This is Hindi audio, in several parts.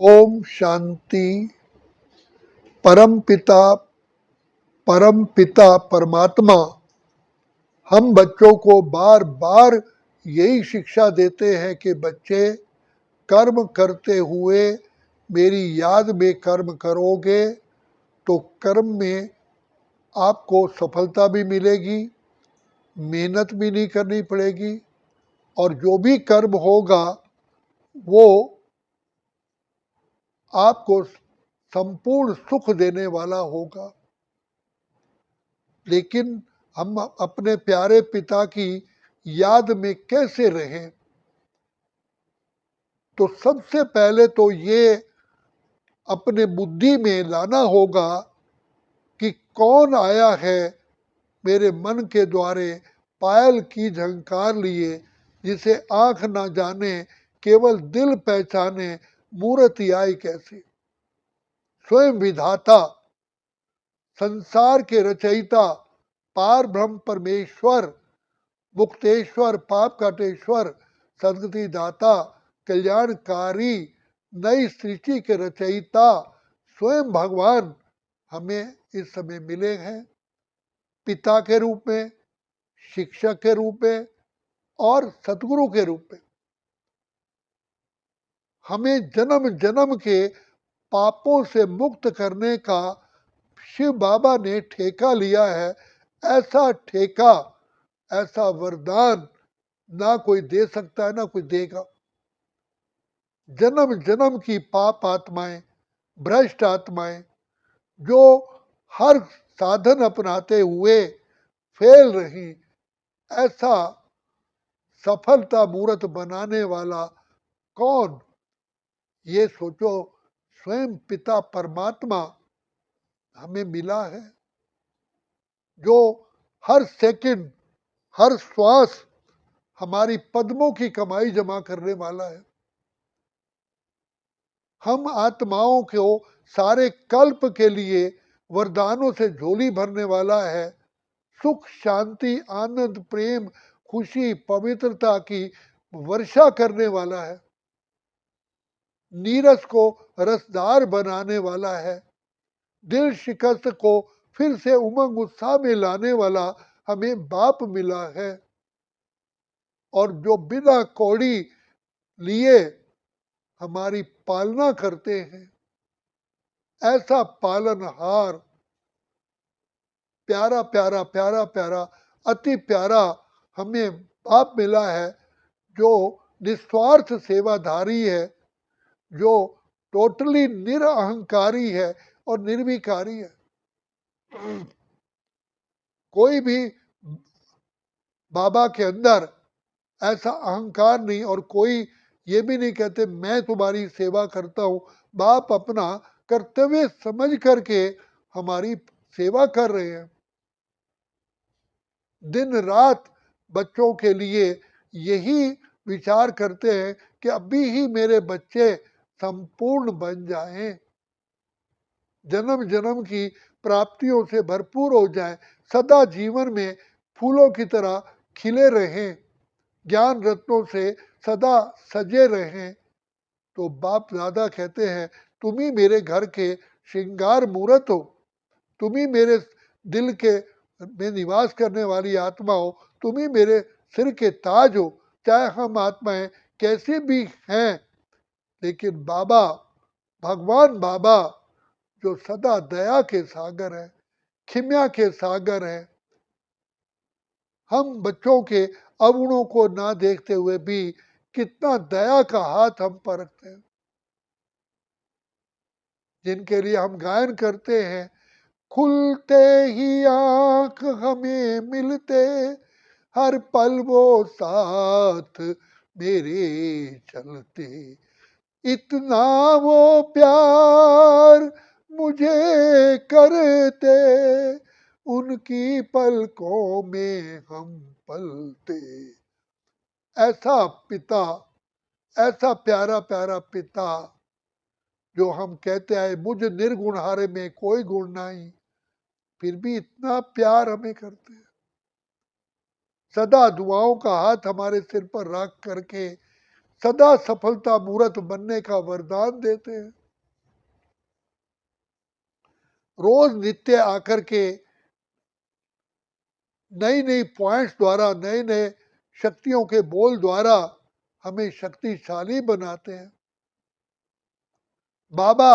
ओम शांति। परम पिता परमात्मा हम बच्चों को बार बार यही शिक्षा देते हैं कि बच्चे कर्म करते हुए मेरी याद में कर्म करोगे तो कर्म में आपको सफलता भी मिलेगी, मेहनत भी नहीं करनी पड़ेगी और जो भी कर्म होगा वो आपको संपूर्ण सुख देने वाला होगा। लेकिन हम अपने प्यारे पिता की याद में कैसे रहें? तो सबसे पहले तो ये अपने बुद्धि में लाना होगा कि कौन आया है मेरे मन के द्वारे पायल की झंकार लिए, जिसे आंख ना जाने केवल दिल पहचाने, मूर्ति आई कैसी। स्वयं विधाता, संसार के रचयिता, पार ब्रह्म परमेश्वर, मुक्तेश्वर, पाप काटेश्वर, सदगति दाता, कल्याणकारी, नई सृष्टि के रचयिता स्वयं भगवान हमें इस समय मिले हैं, पिता के रूप में, शिक्षक के रूप में और सतगुरु के रूप में। हमें जन्म जन्म के पापों से मुक्त करने का शिव बाबा ने ठेका लिया है। ऐसा ठेका, ऐसा वरदान ना कोई दे सकता है, ना कोई देगा। जन्म जन्म की पाप आत्माएं, भ्रष्ट आत्माएं जो हर साधन अपनाते हुए फेल रही, ऐसा सफलता मूर्त बनाने वाला कौन? ये सोचो, स्वयं पिता परमात्मा हमें मिला है, जो हर सेकंड, हर श्वास हमारी पद्मों की कमाई जमा करने वाला है। हम आत्माओं को सारे कल्प के लिए वरदानों से झोली भरने वाला है। सुख, शांति, आनंद, प्रेम, खुशी, पवित्रता की वर्षा करने वाला है। नीरस को रसदार बनाने वाला है। दिल शिकस्त को फिर से उमंग उत्साह में लाने वाला हमें बाप मिला है। और जो बिना कौड़ी लिए हमारी पालना करते हैं, ऐसा पालनहार, प्यारा प्यारा प्यारा प्यारा, अति प्यारा हमें बाप मिला है, जो निस्वार्थ सेवाधारी है, जो टोटली निरअहंकारी है और निर्विकारी है। कोई भी बाबा के अंदर ऐसा अहंकार नहीं, और कोई ये भी नहीं कहते मैं तुम्हारी सेवा करता हूं। बाप अपना कर्तव्य समझ करके हमारी सेवा कर रहे हैं। दिन रात बच्चों के लिए यही विचार करते हैं कि अभी ही मेरे बच्चे संपूर्ण बन जाएं, जन्म जन्म की प्राप्तियों से भरपूर हो जाएं, सदा जीवन में फूलों की तरह खिले रहें, ज्ञान रत्नों से सदा सजे रहें। तो बाप दादा कहते हैं तुम ही मेरे घर के श्रृंगार मूर्त हो, तुम ही मेरे दिल के में निवास करने वाली आत्मा हो, तुम ही मेरे सिर के ताज हो। चाहे हम आत्माएं कैसी भी हैं, लेकिन बाबा, भगवान बाबा जो सदा दया के सागर है, खिम्या के सागर है, हम बच्चों के अवगुणों को ना देखते हुए भी कितना दया का हाथ हम पर रखते हैं। जिनके लिए हम गायन करते हैं, खुलते ही आंख हमें मिलते, हर पल वो साथ मेरे चलते, इतना वो प्यार मुझे करते, उनकी पलकों में हम पलते। ऐसा पिता, ऐसा प्यारा प्यारा पिता, जो हम कहते आए मुझ निर्गुण हारे में कोई गुण नहीं, फिर भी इतना प्यार हमें करते हैं। सदा दुआओं का हाथ हमारे सिर पर रख करके सदा सफलता मूर्त बनने का वरदान देते हैं। रोज नित्य आकर के नई नई पॉइंट्स द्वारा, नए नए शक्तियों के बोल द्वारा हमें शक्तिशाली बनाते हैं। बाबा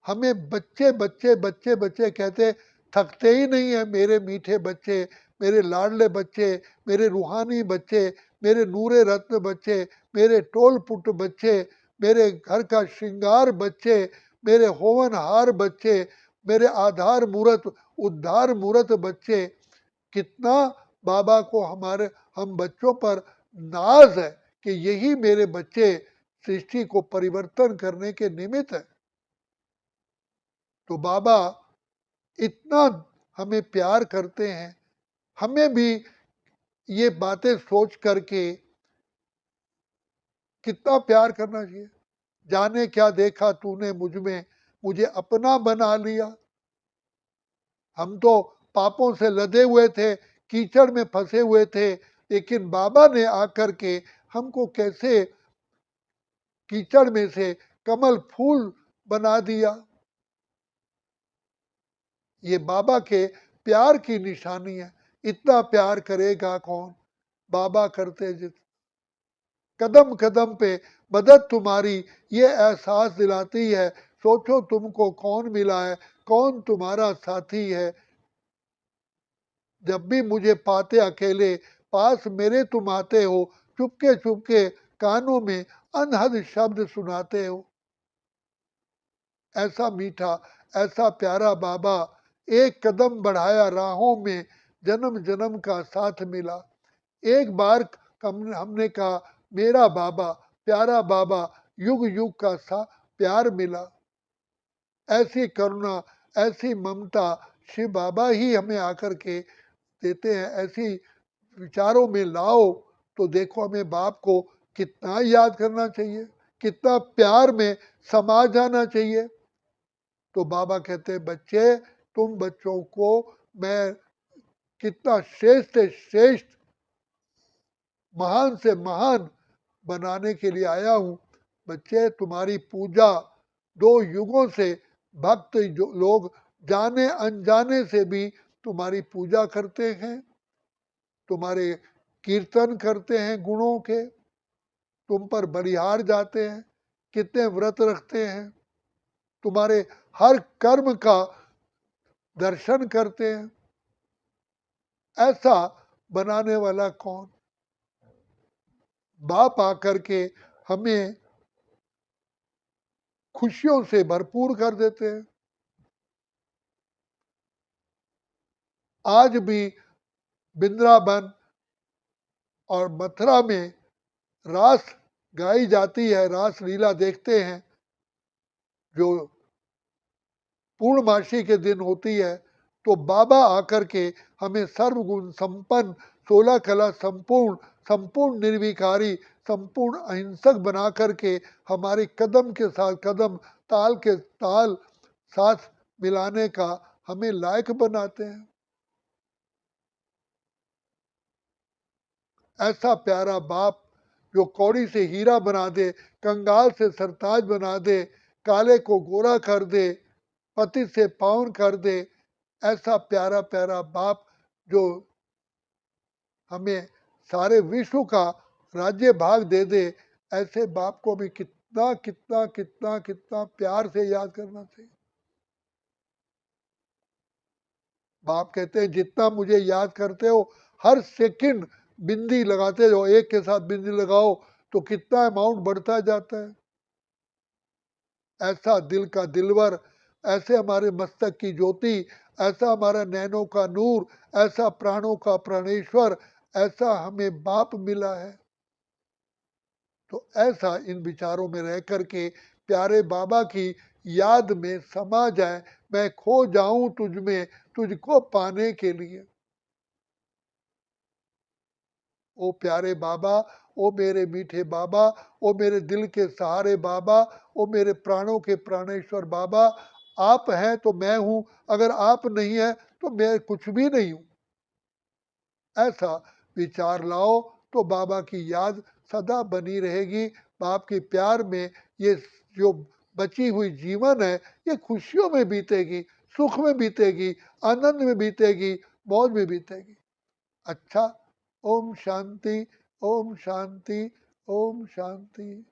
हमें बच्चे बच्चे बच्चे बच्चे कहते थकते ही नहीं है। मेरे मीठे बच्चे, मेरे लाडले बच्चे, मेरे रूहानी बच्चे, मेरे नूरे रत्न बच्चे, मेरे टोल पुट बच्चे, मेरे घर का श्रृंगार बच्चे, मेरे होवनहार बच्चे, मेरे आधार मूर्त उद्धार मूर्त बच्चे। कितना बाबा को हमारे हम बच्चों पर नाज है कि यही मेरे बच्चे सृष्टि को परिवर्तन करने के निमित्त है। तो बाबा इतना हमें प्यार करते हैं। हमें भी ये बातें सोच करके कितना प्यार करना चाहिए। जाने क्या देखा तूने मुझ में, मुझे अपना बना लिया। हम तो पापों से लदे हुए थे, कीचड़ में फंसे हुए थे, लेकिन बाबा ने आकर के हमको कैसे कीचड़ में से कमल फूल बना दिया। ये बाबा के प्यार की निशानी है। इतना प्यार करेगा कौन, बाबा करते जित। कदम कदम पे मदद तुम्हारी ये एहसास दिलाती है। सोचो तुमको कौन मिला है, कौन तुम्हारा साथी है। जब भी मुझे पाते अकेले, पास मेरे तुम आते हो। चुपके चुपके कानों में अनहद शब्द सुनाते हो। ऐसा मीठा, ऐसा प्यारा बाबा, एक कदम बढ़ाया राहों में, जन्म जन्म का साथ मिला। एक बार हमने कहा मेरा बाबा, प्यारा बाबा, युग युग का सा प्यार मिला। ऐसी करुणा, ऐसी ममता शिव बाबा ही हमें आकर के देते हैं। ऐसी विचारों में लाओ तो देखो हमें बाप को कितना याद करना चाहिए, कितना प्यार में समा जाना चाहिए। तो बाबा कहते हैं बच्चे, तुम बच्चों को मैं कितना श्रेष्ठ से श्रेष्ठ, महान से महान बनाने के लिए आया हूँ। बच्चे तुम्हारी पूजा 2 युगों से भक्त जो लोग जाने अनजाने से भी तुम्हारी पूजा करते हैं, तुम्हारे कीर्तन करते हैं गुणों के, तुम पर बलिहार जाते हैं, कितने व्रत रखते हैं, तुम्हारे हर कर्म का दर्शन करते हैं। ऐसा बनाने वाला कौन। बाप आकर के हमें खुशियों से भरपूर कर देते हैं। आज भी वृंदावन और मथुरा में रास गाई जाती है, रास लीला देखते हैं जो पूर्णमासी के दिन होती है। तो बाबा आकर के हमें सर्वगुण संपन्न, 16 कला संपूर्ण, संपूर्ण निर्विकारी, संपूर्ण अहिंसक बना करके हमारे कदम के साथ कदम, ताल के ताल साथ मिलाने का हमें लायक बनाते हैं। ऐसा प्यारा बाप जो कौड़ी से हीरा बना दे, कंगाल से सरताज बना दे, काले को गोरा कर दे, पति से पावन कर दे। ऐसा प्यारा प्यारा बाप जो हमें सारे विश्व का राज्य भाग दे दे। ऐसे बाप को भी कितना कितना कितना कितना प्यार से याद करना चाहिए। बाप कहते हैं जितना मुझे याद करते हो, हर सेकंड बिंदी लगाते हो, एक के साथ बिंदी लगाओ तो कितना अमाउंट बढ़ता जाता है। ऐसा दिल का दिलवर, ऐसे हमारे मस्तक की ज्योति, ऐसा हमारा नैनों का नूर, ऐसा प्राणों का प्राणेश्वर, ऐसा हमें बाप मिला है। तो ऐसा इन विचारों में रह करके प्यारे बाबा की याद में समा जाए। मैं खो जाऊं तुझ में, तुझको पाने के लिए। ओ प्यारे बाबा, ओ मेरे मीठे बाबा, ओ मेरे दिल के सहारे बाबा, ओ मेरे प्राणों के प्राणेश्वर बाबा, आप हैं तो मैं हूं, अगर आप नहीं है तो मैं कुछ भी नहीं हूं। ऐसा विचार लाओ तो बाबा की याद सदा बनी रहेगी। बाप के प्यार में ये जो बची हुई जीवन है ये खुशियों में बीतेगी, सुख में बीतेगी, आनंद में बीतेगी, मौज में बीतेगी। अच्छा, ओम शांति, ओम शांति, ओम शांति।